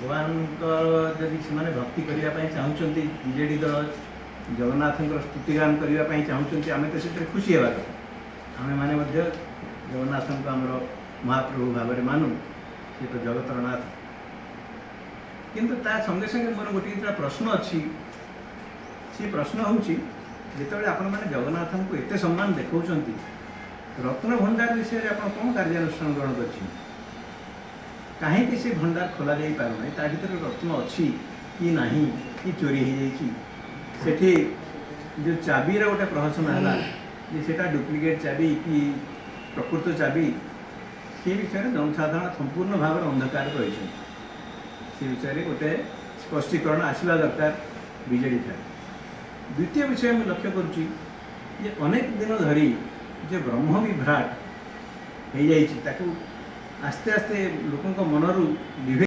भगवान जदि से भक्ति करने चाहते बीजेडी दल जगन्नाथ स्तुतिगान करने चाहते आम तो से खुशी होगा कथा आम मैंने जगन्नाथ को आम महाप्रभु भाव में मानु सी तो जगतर नाथ किंतु ता संगे संगे मोर गोटे दुटा प्रश्न अच्छी सी प्रश्न हूँ जिते आपण मैंने जगन्नाथ को एत सम्मान देखा रत्न भंडार विषय में आप कौन कार्यानुष्ठान ग्रहण कर कहीं से भंडार खोल जा पारना ता भर रत्न अच्छी कि नहीं कि चोरी हो जाइए सेठी जो चाबीर गोटे प्रहसन है सेटा डुप्लिकेट चाबी कि प्रकृत चाबी से विषय में जनसाधारण संपूर्ण भाव में अंधकार रही से विषय में गोटे स्पष्टीकरण आसवा दरकार बीजेडी ठार द्वितीय विषय में लक्ष्य करुच्ची अनेक दिन धरी जो ब्रह्म विभ्राट हो जाइए आस्ते आस्ते लोकों मनरू